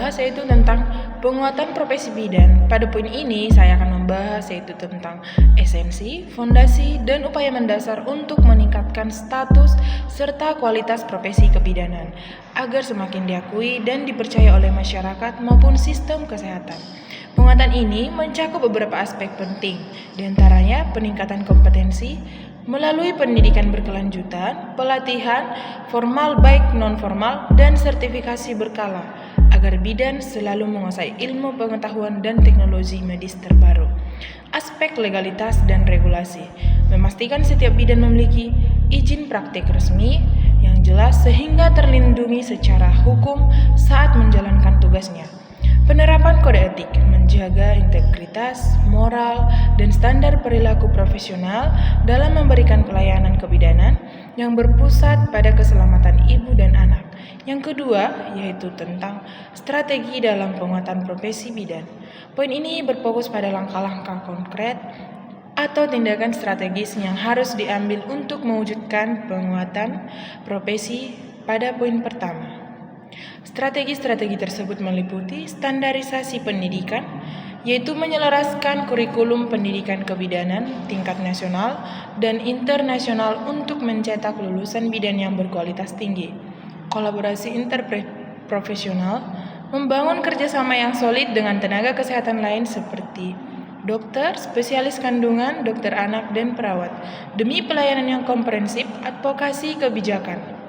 membahas yaitu tentang penguatan profesi bidan. Pada poin ini saya akan membahas yaitu tentang esensi, fondasi, dan upaya mendasar untuk meningkatkan status serta kualitas profesi kebidanan agar semakin diakui dan dipercaya oleh masyarakat maupun sistem kesehatan. Penguatan ini mencakup beberapa aspek penting, diantaranya peningkatan kompetensi melalui pendidikan berkelanjutan, pelatihan formal baik non-formal, dan sertifikasi berkala agar bidan selalu menguasai ilmu pengetahuan dan teknologi medis terbaru. Aspek legalitas dan regulasi memastikan setiap bidan memiliki izin praktik resmi yang jelas sehingga terlindungi secara hukum saat menjalankan tugasnya. Penerapan kode etik menjaga integritas, moral, dan standar perilaku profesional dalam memberikan pelayanan kebidanan yang berpusat pada keselamatan ibu dan anak. Yang kedua, yaitu tentang strategi dalam penguatan profesi bidan. Poin ini berfokus pada langkah-langkah konkret atau tindakan strategis yang harus diambil untuk mewujudkan penguatan profesi pada poin pertama. Strategi-strategi tersebut meliputi standarisasi pendidikan, yaitu menyelaraskan kurikulum pendidikan kebidanan tingkat nasional dan internasional untuk mencetak lulusan bidan yang berkualitas tinggi. Kolaborasi interprofesional, membangun kerjasama yang solid dengan tenaga kesehatan lain seperti dokter, spesialis kandungan, dokter anak, dan perawat, demi pelayanan yang komprehensif, advokasi kebijakan.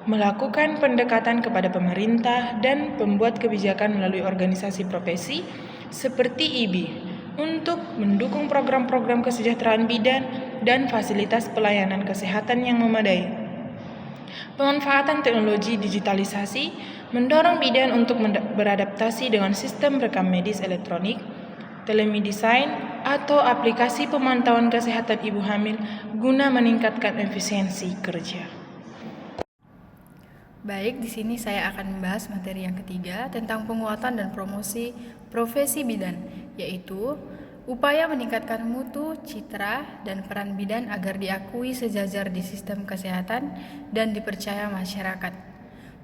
Melakukan pendekatan kepada pemerintah dan pembuat kebijakan melalui organisasi profesi seperti IBI untuk mendukung program-program kesejahteraan bidan dan fasilitas pelayanan kesehatan yang memadai. Pemanfaatan teknologi digitalisasi mendorong bidan untuk beradaptasi dengan sistem rekam medis elektronik, telemedicine, atau aplikasi pemantauan kesehatan ibu hamil guna meningkatkan efisiensi kerja. Baik, di sini saya akan membahas materi yang ketiga tentang penguatan dan promosi profesi bidan, yaitu upaya meningkatkan mutu, citra, dan peran bidan agar diakui sejajar di sistem kesehatan dan dipercaya masyarakat.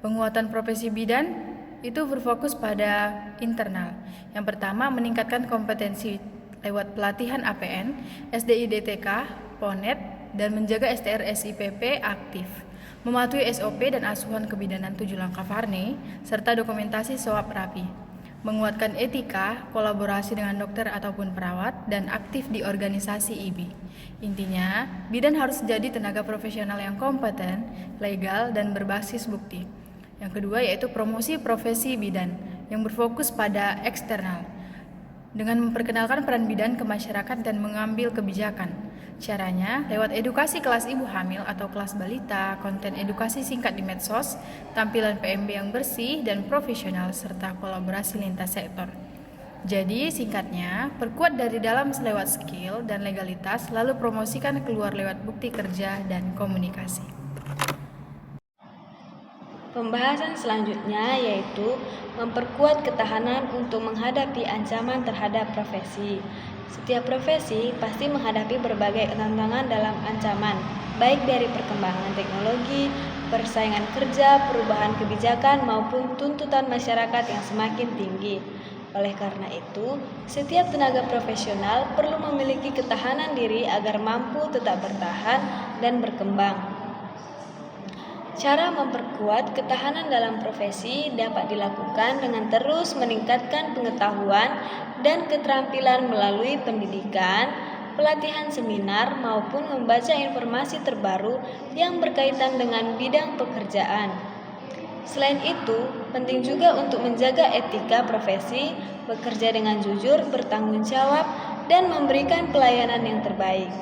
Penguatan profesi bidan itu berfokus pada internal. Yang pertama, meningkatkan kompetensi lewat pelatihan APN, SDI-DTK, PONET, dan menjaga STR SIPP aktif. Mematuhi SOP dan asuhan kebidanan 7 langkah Varney, serta dokumentasi SOAP rapi. Menguatkan etika, kolaborasi dengan dokter ataupun perawat, dan aktif di organisasi IBI. Intinya, bidan harus jadi tenaga profesional yang kompeten, legal, dan berbasis bukti. Yang kedua yaitu promosi profesi bidan, yang berfokus pada eksternal, dengan memperkenalkan peran bidan ke masyarakat dan mengambil kebijakan. Caranya, lewat edukasi kelas ibu hamil atau kelas balita, konten edukasi singkat di medsos, tampilan PMB yang bersih dan profesional, serta kolaborasi lintas sektor. Jadi, singkatnya, perkuat dari dalam lewat skill dan legalitas, lalu promosikan keluar lewat bukti kerja dan komunikasi. Pembahasan selanjutnya yaitu memperkuat ketahanan untuk menghadapi ancaman terhadap profesi. Setiap profesi pasti menghadapi berbagai tantangan dalam ancaman, baik dari perkembangan teknologi, persaingan kerja, perubahan kebijakan, maupun tuntutan masyarakat yang semakin tinggi. Oleh karena itu, setiap tenaga profesional perlu memiliki ketahanan diri agar mampu tetap bertahan dan berkembang. Cara memperkuat ketahanan dalam profesi dapat dilakukan dengan terus meningkatkan pengetahuan dan keterampilan melalui pendidikan, pelatihan seminar, maupun membaca informasi terbaru yang berkaitan dengan bidang pekerjaan. Selain itu, penting juga untuk menjaga etika profesi, bekerja dengan jujur, bertanggung jawab, dan memberikan pelayanan yang terbaik.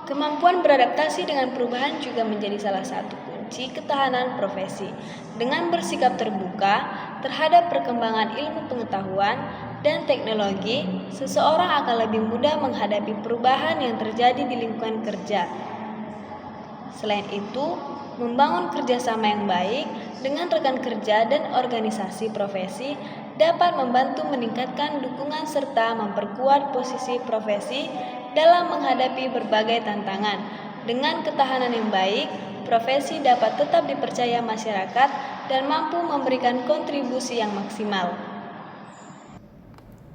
Kemampuan beradaptasi dengan perubahan juga menjadi salah satu kunci ketahanan profesi. Dengan bersikap terbuka terhadap perkembangan ilmu pengetahuan dan teknologi, seseorang akan lebih mudah menghadapi perubahan yang terjadi di lingkungan kerja. Selain itu, membangun kerjasama yang baik dengan rekan kerja dan organisasi profesi dapat membantu meningkatkan dukungan serta memperkuat posisi profesi dalam menghadapi berbagai tantangan. Dengan ketahanan yang baik, profesi dapat tetap dipercaya masyarakat dan mampu memberikan kontribusi yang maksimal.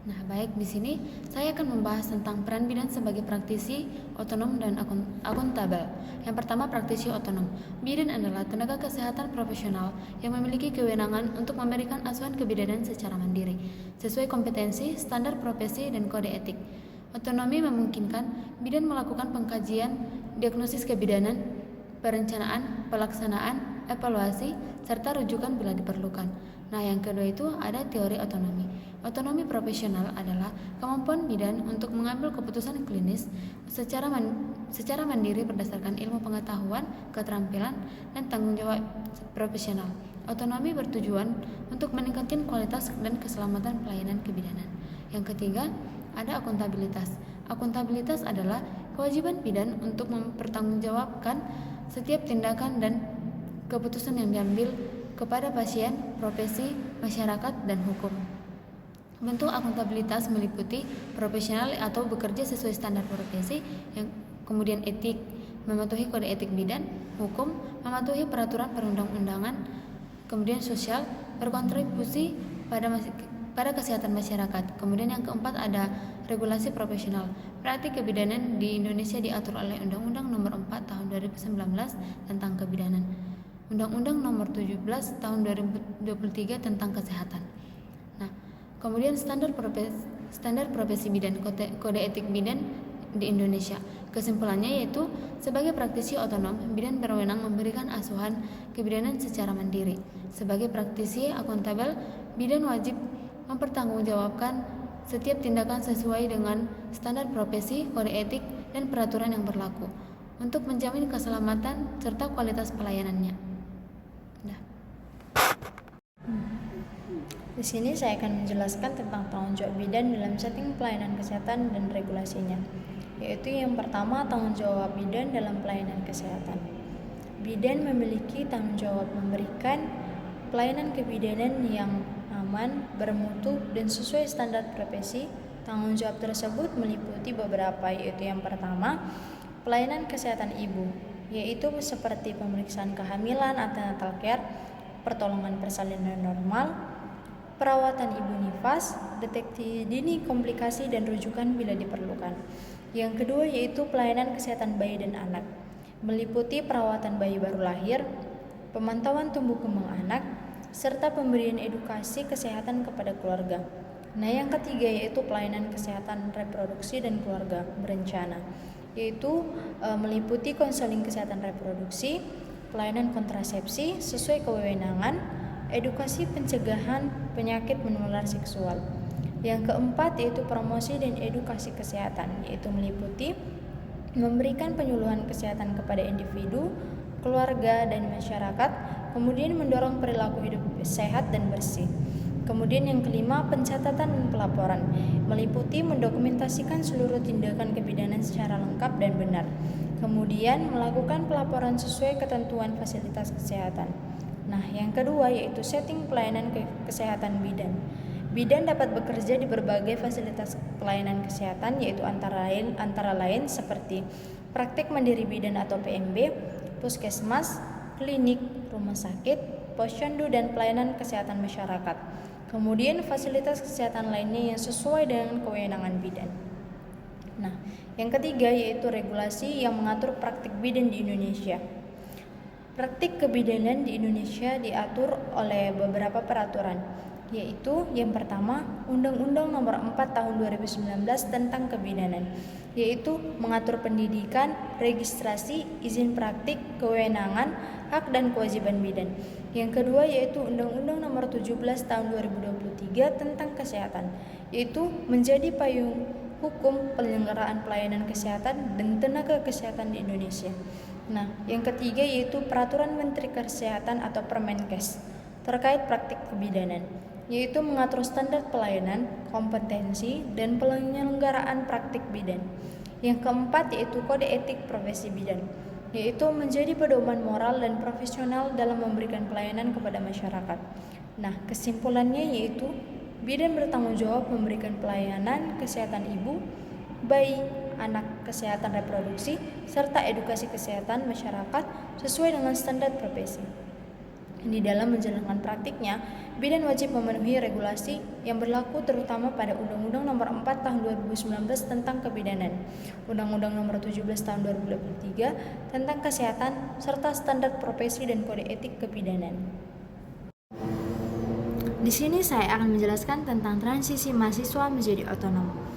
Nah, baik, di sini saya akan membahas tentang peran bidan sebagai praktisi otonom dan akuntabel. Yang pertama, praktisi otonom. Bidan adalah tenaga kesehatan profesional yang memiliki kewenangan untuk memberikan asuhan kebidanan secara mandiri, sesuai kompetensi, standar profesi, dan kode etik. Otonomi memungkinkan bidan melakukan pengkajian, diagnosis kebidanan, perencanaan, pelaksanaan, evaluasi, serta rujukan bila diperlukan. Nah, yang kedua itu ada teori otonomi. Otonomi profesional adalah kemampuan bidan untuk mengambil keputusan klinis secara mandiri berdasarkan ilmu pengetahuan, keterampilan, dan tanggung jawab profesional. Otonomi bertujuan untuk meningkatkan kualitas dan keselamatan pelayanan kebidanan. Yang ketiga, ada akuntabilitas. Akuntabilitas adalah kewajiban bidan untuk mempertanggungjawabkan setiap tindakan dan keputusan yang diambil kepada pasien, profesi, masyarakat, dan hukum. Bentuk akuntabilitas meliputi profesional atau bekerja sesuai standar profesi, yang kemudian etik, mematuhi kode etik bidan, hukum, mematuhi peraturan perundang-undangan, kemudian sosial, berkontribusi pada kesehatan masyarakat. Kemudian yang keempat ada regulasi profesional. Praktik kebidanan di Indonesia diatur oleh Undang-Undang Nomor 4 Tahun 2019 tentang kebidanan, Undang-Undang Nomor 17 Tahun 2023 tentang kesehatan. Nah, kemudian standar profesi bidan, kode etik bidan di Indonesia. Kesimpulannya yaitu sebagai praktisi otonom, bidan berwenang memberikan asuhan kebidanan secara mandiri. Sebagai praktisi akuntabel, bidan wajib mempertanggungjawabkan setiap tindakan sesuai dengan standar profesi, kode etik, dan peraturan yang berlaku untuk menjamin keselamatan serta kualitas pelayanannya. Di sini saya akan menjelaskan tentang tanggung jawab bidan dalam setting pelayanan kesehatan dan regulasinya, yaitu yang pertama tanggung jawab bidan dalam pelayanan kesehatan. Bidan memiliki tanggung jawab memberikan pelayanan kebidanan yang aman, bermutu, dan sesuai standar profesi. Tanggung jawab tersebut meliputi beberapa, yaitu yang pertama pelayanan kesehatan ibu, yaitu seperti pemeriksaan kehamilan, antenatal care, pertolongan persalinan normal, perawatan ibu nifas, deteksi dini komplikasi, dan rujukan bila diperlukan. Yang kedua yaitu pelayanan kesehatan bayi dan anak, meliputi perawatan bayi baru lahir, pemantauan tumbuh kembang anak, serta pemberian edukasi kesehatan kepada keluarga. Nah, yang ketiga yaitu pelayanan kesehatan reproduksi dan keluarga berencana, yaitu meliputi konseling kesehatan reproduksi, pelayanan kontrasepsi sesuai kewenangan, edukasi pencegahan penyakit menular seksual. Yang keempat yaitu promosi dan edukasi kesehatan, yaitu meliputi memberikan penyuluhan kesehatan kepada individu, keluarga, dan masyarakat, kemudian mendorong perilaku hidup sehat dan bersih. Kemudian yang kelima, pencatatan dan pelaporan, meliputi mendokumentasikan seluruh tindakan kebidanan secara lengkap dan benar. Kemudian melakukan pelaporan sesuai ketentuan fasilitas kesehatan. Nah, yang kedua yaitu setting pelayanan kesehatan bidan. Bidan dapat bekerja di berbagai fasilitas pelayanan kesehatan, yaitu antara lain seperti praktik mandiri bidan atau PMB, puskesmas, klinik, rumah sakit, posyandu, dan pelayanan kesehatan masyarakat. Kemudian fasilitas kesehatan lainnya yang sesuai dengan kewenangan bidan. Nah, yang ketiga yaitu regulasi yang mengatur praktik bidan di Indonesia. Praktik kebidanan di Indonesia diatur oleh beberapa peraturan, yaitu yang pertama Undang-Undang Nomor 4 Tahun 2019 tentang kebidanan, yaitu mengatur pendidikan, registrasi, izin praktik, kewenangan, hak dan kewajiban bidan. Yang kedua yaitu Undang-Undang Nomor 17 Tahun 2023 tentang kesehatan, yaitu menjadi payung hukum penyelenggaraan pelayanan kesehatan dan tenaga kesehatan di Indonesia. Nah, yang ketiga yaitu Peraturan Menteri Kesehatan atau Permenkes terkait praktik kebidanan, yaitu mengatur standar pelayanan, kompetensi, dan penyelenggaraan praktik bidan. Yang keempat yaitu Kode Etik Profesi Bidan, yaitu menjadi pedoman moral dan profesional dalam memberikan pelayanan kepada masyarakat. Nah, kesimpulannya yaitu bidan bertanggung jawab memberikan pelayanan kesehatan ibu, bayi, anak, kesehatan reproduksi, serta edukasi kesehatan masyarakat sesuai dengan standar profesi. Di dalam menjalankan praktiknya, bidan wajib memenuhi regulasi yang berlaku terutama pada Undang-Undang Nomor 4 Tahun 2019 tentang Kebidanan, Undang-Undang Nomor 17 Tahun 2023 tentang Kesehatan, serta standar profesi dan kode etik kebidanan. Di sini saya akan menjelaskan tentang transisi mahasiswa menjadi otonom.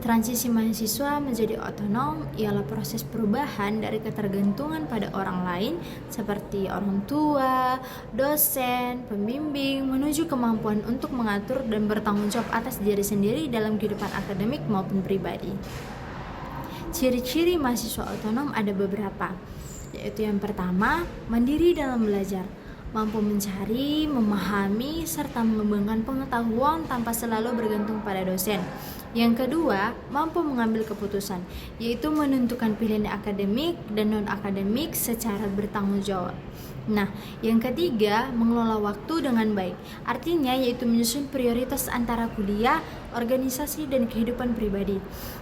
Transisi mahasiswa menjadi otonom ialah proses perubahan dari ketergantungan pada orang lain seperti orang tua, dosen, pembimbing menuju kemampuan untuk mengatur dan bertanggung jawab atas diri sendiri dalam kehidupan akademik maupun pribadi. Ciri-ciri mahasiswa otonom ada beberapa, yaitu yang pertama, mandiri dalam belajar, mampu mencari, memahami, serta mengembangkan pengetahuan tanpa selalu bergantung pada dosen. Yang kedua, mampu mengambil keputusan, yaitu menentukan pilihan akademik dan non-akademik secara bertanggung jawab. Nah, yang ketiga, mengelola waktu dengan baik. Artinya yaitu menyusun prioritas antara kuliah, organisasi, dan kehidupan pribadi.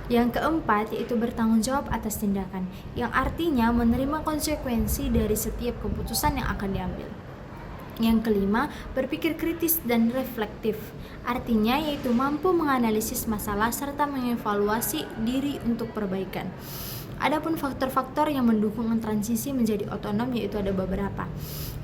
Yang keempat, yaitu bertanggung jawab atas tindakan, yang artinya menerima konsekuensi dari setiap keputusan yang akan diambil. Yang kelima, berpikir kritis dan reflektif. Artinya yaitu mampu menganalisis masalah serta mengevaluasi diri untuk perbaikan. Adapun faktor-faktor yang mendukung transisi menjadi otonom yaitu ada beberapa.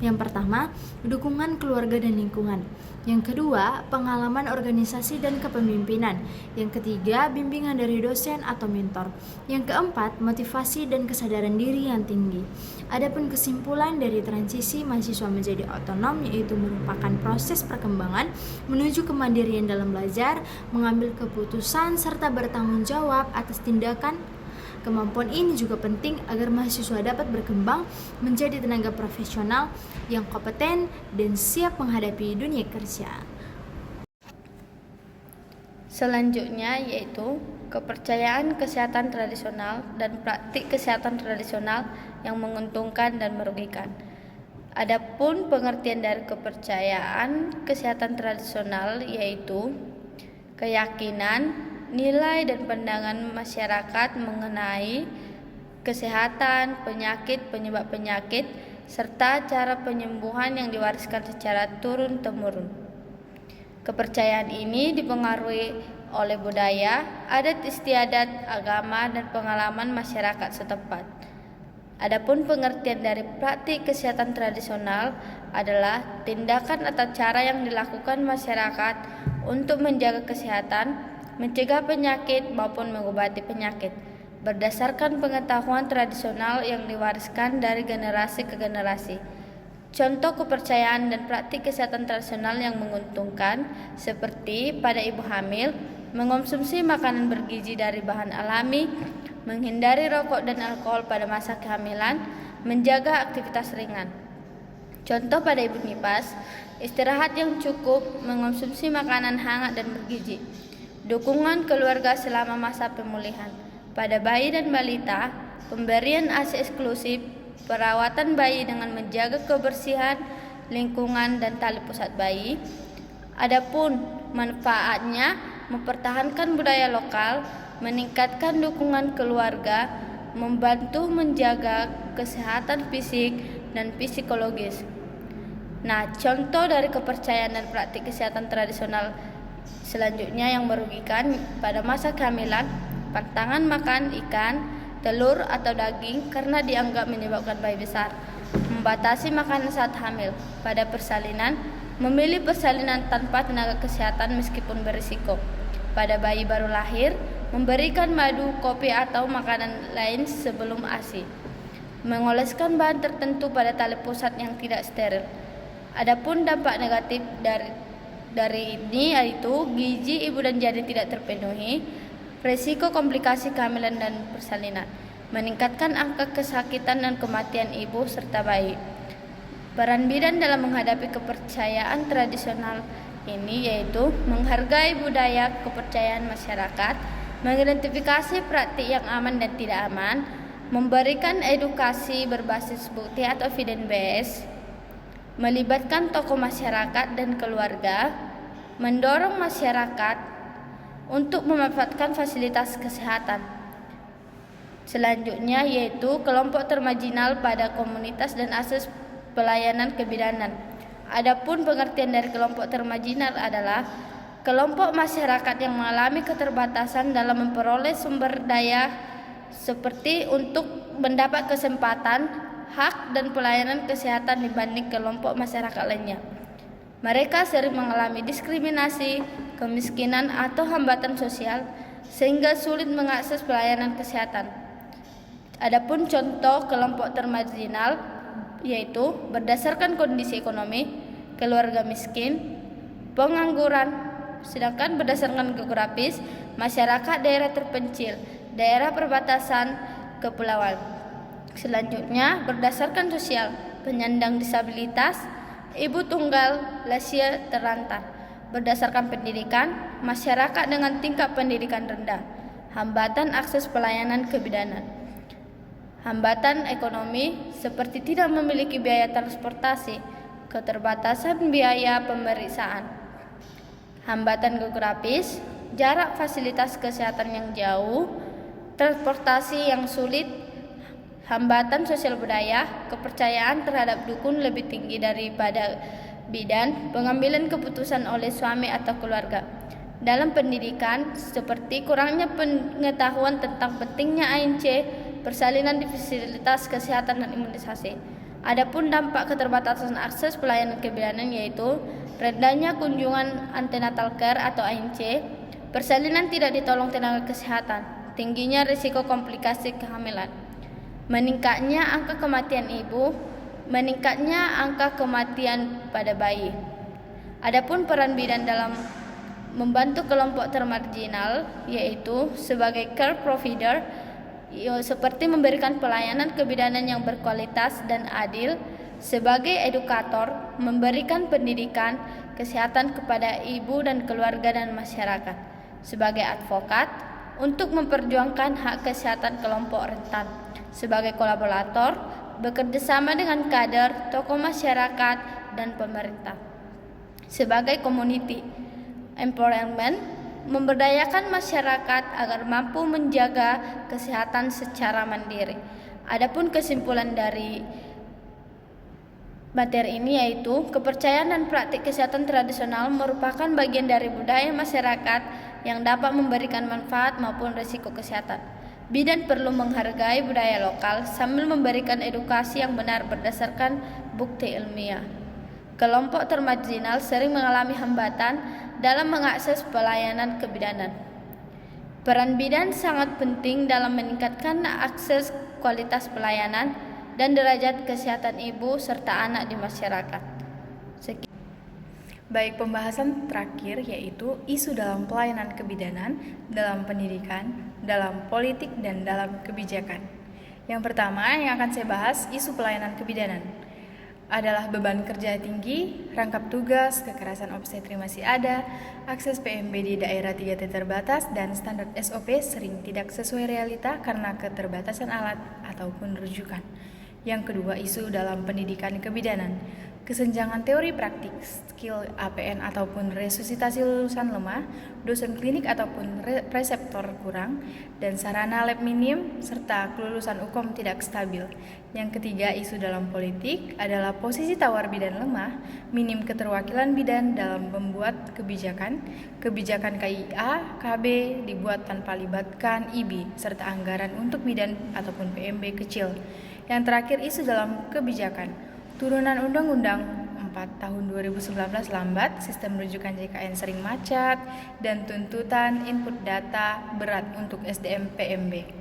Yang pertama, dukungan keluarga dan lingkungan. Yang kedua, pengalaman organisasi dan kepemimpinan. Yang ketiga, bimbingan dari dosen atau mentor. Yang keempat, motivasi dan kesadaran diri yang tinggi. Adapun kesimpulan dari transisi mahasiswa menjadi otonom yaitu merupakan proses perkembangan menuju kemandirian dalam belajar, mengambil keputusan serta bertanggung jawab atas tindakan. Kemampuan ini juga penting agar mahasiswa dapat berkembang menjadi tenaga profesional yang kompeten dan siap menghadapi dunia kerja. Selanjutnya yaitu kepercayaan kesehatan tradisional dan praktik kesehatan tradisional yang menguntungkan dan merugikan. Adapun pengertian dari kepercayaan kesehatan tradisional yaitu keyakinan, nilai dan pandangan masyarakat mengenai kesehatan, penyakit, penyebab penyakit, serta cara penyembuhan yang diwariskan secara turun-temurun. Kepercayaan ini dipengaruhi oleh budaya, adat istiadat, agama, dan pengalaman masyarakat setempat. Adapun pengertian dari praktik kesehatan tradisional adalah tindakan atau cara yang dilakukan masyarakat untuk menjaga kesehatan, mencegah penyakit maupun mengobati penyakit berdasarkan pengetahuan tradisional yang diwariskan dari generasi ke generasi. Contoh kepercayaan dan praktik kesehatan tradisional yang menguntungkan seperti pada ibu hamil, mengonsumsi makanan bergizi dari bahan alami, menghindari rokok dan alkohol pada masa kehamilan, menjaga aktivitas ringan. Contoh pada ibu nifas, istirahat yang cukup, mengonsumsi makanan hangat dan bergizi. Dukungan keluarga selama masa pemulihan. Pada bayi dan balita, pemberian ASI eksklusif, perawatan bayi dengan menjaga kebersihan, lingkungan, dan tali pusat bayi. Adapun manfaatnya, mempertahankan budaya lokal, meningkatkan dukungan keluarga, membantu menjaga kesehatan fisik dan psikologis. Nah, contoh dari kepercayaan dan praktik kesehatan tradisional selanjutnya yang merugikan pada masa kehamilan, pantangan makan ikan, telur atau daging karena dianggap menyebabkan bayi besar, membatasi makanan saat hamil. Pada persalinan, memilih persalinan tanpa tenaga kesehatan meskipun berisiko. Pada bayi baru lahir, memberikan madu, kopi atau makanan lain sebelum ASI, mengoleskan bahan tertentu pada tali pusat yang tidak steril. Adapun dampak negatif dari ini yaitu gizi ibu dan janin tidak terpenuhi, risiko komplikasi kehamilan dan persalinan, meningkatkan angka kesakitan dan kematian ibu serta bayi. Peran bidan dalam menghadapi kepercayaan tradisional ini yaitu menghargai budaya kepercayaan masyarakat, mengidentifikasi praktik yang aman dan tidak aman, memberikan edukasi berbasis bukti atau evidence based, melibatkan tokoh masyarakat dan keluarga, mendorong masyarakat untuk memanfaatkan fasilitas kesehatan. Selanjutnya yaitu kelompok termarginal pada komunitas dan akses pelayanan kebidanan. Adapun pengertian dari kelompok termarginal adalah kelompok masyarakat yang mengalami keterbatasan dalam memperoleh sumber daya seperti untuk mendapat kesempatan, hak dan pelayanan kesehatan dibanding kelompok masyarakat lainnya. Mereka sering mengalami diskriminasi, kemiskinan atau hambatan sosial sehingga sulit mengakses pelayanan kesehatan. Adapun contoh kelompok termarginal yaitu berdasarkan kondisi ekonomi, keluarga miskin, pengangguran. Sedangkan berdasarkan geografis, masyarakat daerah terpencil, daerah perbatasan, kepulauan. Selanjutnya berdasarkan sosial, penyandang disabilitas, ibu tunggal, lansia terlantar. Berdasarkan pendidikan, masyarakat dengan tingkat pendidikan rendah, hambatan akses pelayanan kebidanan. Hambatan ekonomi seperti tidak memiliki biaya transportasi, keterbatasan biaya pemeriksaan. Hambatan geografis, jarak fasilitas kesehatan yang jauh, transportasi yang sulit, hambatan sosial budaya, kepercayaan terhadap dukun lebih tinggi daripada bidan, pengambilan keputusan oleh suami atau keluarga. Dalam pendidikan, seperti kurangnya pengetahuan tentang pentingnya ANC, persalinan di fasilitas kesehatan dan imunisasi. Adapun dampak keterbatasan akses pelayanan kebidanan yaitu rendahnya kunjungan antenatal care atau ANC, persalinan tidak ditolong tenaga kesehatan, tingginya risiko komplikasi kehamilan, meningkatnya angka kematian ibu, meningkatnya angka kematian pada bayi. Adapun peran bidan dalam membantu kelompok termarginal yaitu sebagai care provider seperti memberikan pelayanan kebidanan yang berkualitas dan adil, sebagai edukator, memberikan pendidikan kesehatan kepada ibu dan keluarga dan masyarakat, sebagai advokat untuk memperjuangkan hak kesehatan kelompok rentan, sebagai kolaborator bekerjasama dengan kader, tokoh masyarakat dan pemerintah, sebagai community empowerment, memberdayakan masyarakat agar mampu menjaga kesehatan secara mandiri. Adapun kesimpulan dari materi ini yaitu kepercayaan dan praktik kesehatan tradisional merupakan bagian dari budaya masyarakat yang dapat memberikan manfaat maupun risiko kesehatan. Bidan perlu menghargai budaya lokal sambil memberikan edukasi yang benar berdasarkan bukti ilmiah. Kelompok termarginal sering mengalami hambatan dalam mengakses pelayanan kebidanan. Peran bidan sangat penting dalam meningkatkan akses kualitas pelayanan dan derajat kesehatan ibu serta anak di masyarakat. Baik, pembahasan terakhir yaitu isu dalam pelayanan kebidanan, dalam pendidikan, dalam politik, dan dalam kebijakan. Yang pertama yang akan saya bahas, isu pelayanan kebidanan adalah beban kerja tinggi, rangkap tugas, kekerasan obstetri masih ada, akses PMB di daerah 3T terbatas, dan standar SOP sering tidak sesuai realita karena keterbatasan alat ataupun rujukan. Yang kedua, isu dalam pendidikan kebidanan, kesenjangan teori praktik, skill APN ataupun resusitasi lulusan lemah, dosen klinik ataupun preseptor kurang, dan sarana lab minim, serta kelulusan UKOM tidak stabil. Yang ketiga, isu dalam politik adalah posisi tawar bidan lemah, minim keterwakilan bidan dalam membuat kebijakan KIA, KB dibuat tanpa libatkan IBI, serta anggaran untuk bidan ataupun PMB kecil. Yang terakhir, isu dalam kebijakan, turunan Undang-Undang 4 tahun 2019 lambat, sistem rujukan JKN sering macet, dan tuntutan input data berat untuk SDM PMB.